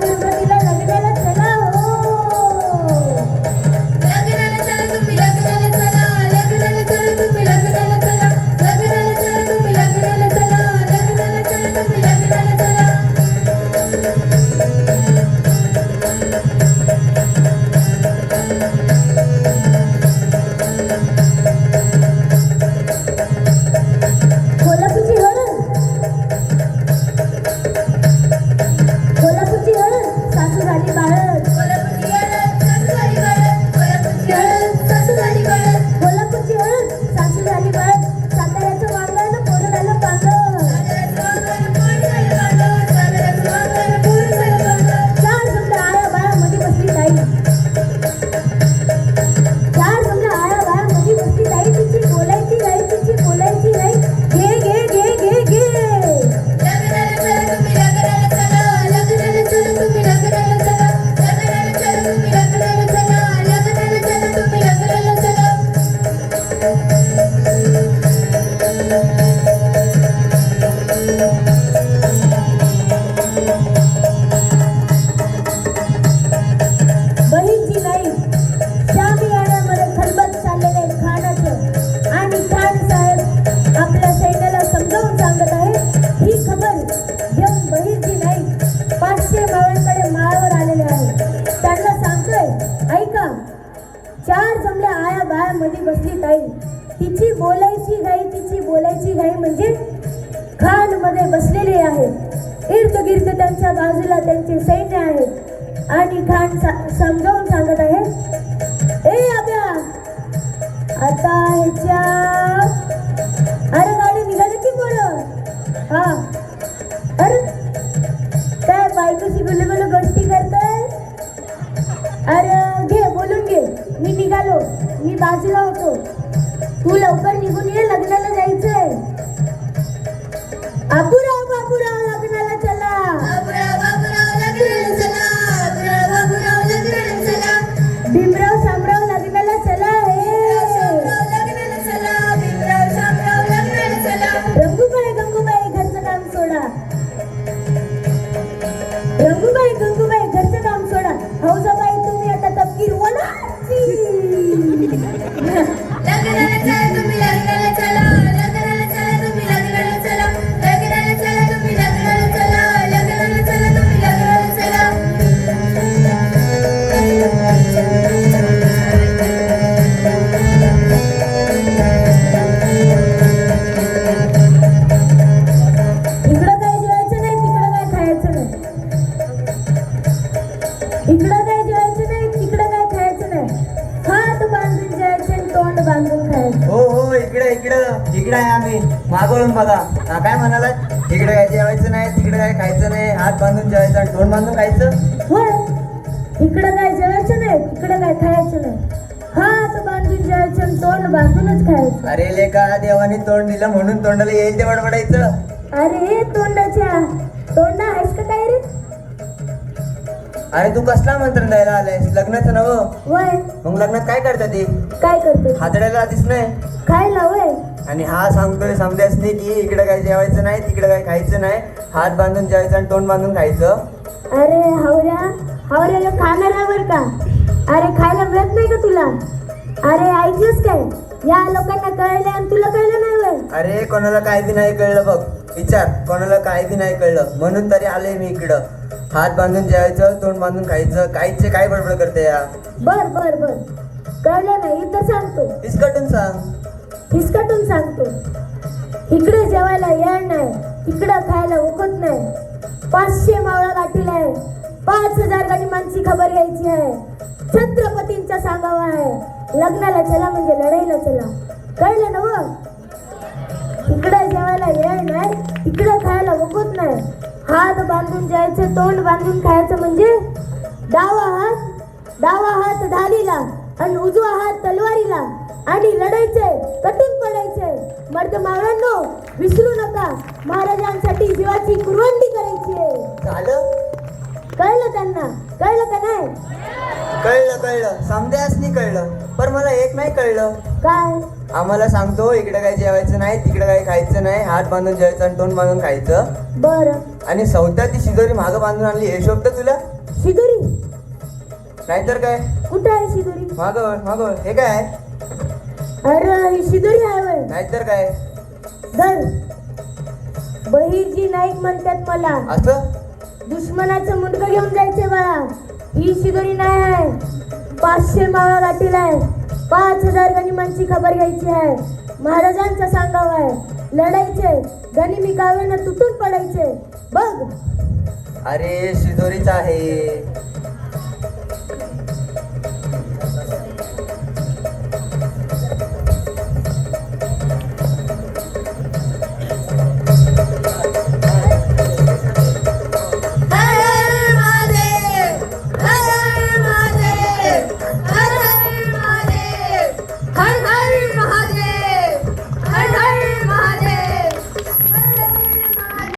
गणपतीला लग्नाला चला हो. लग्नाला चला तुम्ही लग्नाला चला लग्नाला चला तुम्ही लग्नाला चला लग्नाला चला तुम्ही लग्नाला चला लग्नाला चला तुम्ही लग्नाला चला. कोल्हापूरची हळद कोल्हापूरची हळद सासू झाली बाळद. कोल्हापूरची हळद सासू झाली बाळद कोल्हापूरची हळद सासू झाली बाळद कोल्हापूरची हळद सासू झाली बाळद. साताऱ्याचं वांगण पोरं झालं पांगळ. साताऱ्याचं वांगण पोर झालं पांगळ चार जमल्या आया बाया मध्ये बसली ताई. चार जमल्या आया बाया मध्ये बसली ताई. तिची बोलायची गाई तिची बोलायची गाई. घे घे घे घे घे. लग्नाला चला तुम्ही लग्नाला चला लग्नाला चला तुम्ही लग्नाला चला लग्नाला चला तुम्ही लग्नाला चला लग्नाला चला तुम्ही लग्नाला चला. बहीणची नाही श्यामी येण्यामध्ये खलबत चाललेले खानाचं आणि खान साहेब आपल्या सैन्याला समजावून सांगत आहे. ही खबर घेऊन बहीणची नाही 500 मावळ्यांकडे माळावर आलेले आहे. त्यांना सांगतोय ऐका, चार जमल्या आया बाया मध्ये बसली ताई. तिची बोलायची घाई तिची बोलायची घाई म्हणजे खान मध्ये बसलेले आहे. इर्द गिर्द त्यांच्या बाजूला त्यांचे सैन्य आहे आणि खान समजावून सांगत आहे. ए आब्या आता ह्याच्या अरे गाडी निघाली की बोल. हा अरे काय बायकोशी बोलू बोलू गोष्टी करताय. अरे घे बोलून घे. मी निघालो मी बाजूला होतो. तू लवकर निघून ये लग्नाला जायचंय. बाबूराव बाबूराव लग्नाला चला. बाबूराव बाबूराव लग्नाला चला बाबूराव बाबूराव लग्नाला चला भीमराव शामराव लग्नाला चला. शामराव लग्नाला चला भीमराव शामराव लग्नाला चला. रंगूबाई गंगूबाई घरचं काम सोडा. रंगूबाई गंगूबाई घरचं काम सोडा. हौसाबाई तुम्ही आता तपकीर वडाची. लग्नाला चला तुम्ही लग्नाला चला लग्नाला चला तुम्ही लग्नाला चला लग्नाला चला तुम्ही लग्नाला चला लग्नाला चला तुम्ही लग्नाला चला. इकडं काय जेवायचं नाही तिकडं काय खायचं नाही. इकडं काय जेवायचं नाही तिकडं काय खायचं नाही. हात बांधून जेवायचं आणि तोंड बांधून खायचं. हो हो इकडे इकडं इकडे आहे आम्ही मागवून बघा. हा काय म्हणाला इकडे काय जेवायचं नाही तिकडे काय खायचं नाही. हात बांधून जेवायचं आणि तोंड बांधून खायचं. होय इकडं काय जेवायचं नाही तिकडं काय खायचं नाही. हात बांधून जेवायचं आणि तोंड बांधूनच खायचं. अरे लेका देवाने तोंड दिलं म्हणून तोंडाला येईल ते बडबडायचं. अरे तोंडाच्या तोंडा आहेस का काय रे. अरे तू कसला मंत्र द्यायला आलायस लग्नाचं नवं. वय मग लग्नात काय करतात ते काय करतो हातड्याला आधीच नाही. खायला वय. आणि हा सांगतोय समजायच नाही की इकडे काय जेवायचं नाही तिकडे काय खायचं नाही. हात बांधून जेवायचं आणि तोंड बांधून खायचं. अरे हावऱ्याला खाणार आहे बर का. अरे खायला मिळत नाही का तुला. अरे ऐकलंस काय या लोकांना कळलं आणि तुला कळलं नाही वय. अरे कोणाला काय बी नाही कळलं बघ. विचार कोणाला काय बी नाही कळलं म्हणून तरी आले मी इकडं. हात बांधून जेवायचं तोंड बांधून खायचं. काहीचे काय बडबड करते या. बर बर बर कळलं नाही इथं सांगतो. इसकटून सांग. फिसकटून सांगतो. इकडे जेवायला येणार नाही तिकडं खायला उकत नाही. 500 मावळा गाठीला आहे. 5000 गनिमांची खबर घ्यायची आहे. छत्रपतींचा सांगावा आहे. लग्नाला चला म्हणजे लढाईला चला. कळलं ना व. इकडं जेवायला येणार नाही तिकडं खायला उकत नाही. हात बांधून जायचं तोंड बांधून खायचं म्हणजे डावा हात ढालीला आणि उजवा हात तलवारीला आणि लढायचंय कटून पडायचंय. मर्द मावळ्यांनो विसरू नका महाराजांसाठी जीवाची कुर्बानी करायची आहे. झालं कळलं त्यांना. कळलं का नाही. कळलं समजायच नाही कळलं. पण मला एक नाही कळलं. काय आम्हाला सांगतो इकडे काही जेवायचं नाही तिकडे काही खायचं नाही, हात बांधून जेवायचं आणि तोंड बांधून खायचं. बरं. आणि सौता ती शिदोरी मागं बांधून आणली हे शोभत तुला? शिदोरी नाहीतर काय? कुठं आहे शिदोरी? मागं मागं हे काय आहे? अरे ही शिदोरी आहे वय. नाहीतर काय? धर. बहिरजी नाईक म्हणतात मला. असं दुश्मनाचं मुंडकं घेऊन जायचे बाळा. ही शिदोरी नाही आहे. 500 मावळा गाठीला आहे. 5000 गनिमांची खबर घ्यायची आहे. महाराजांचा सांगाव आहे. लढायचे गनिमी काव्यानं तुटून पडायचे. बघ अरे शिदोरीच आहे.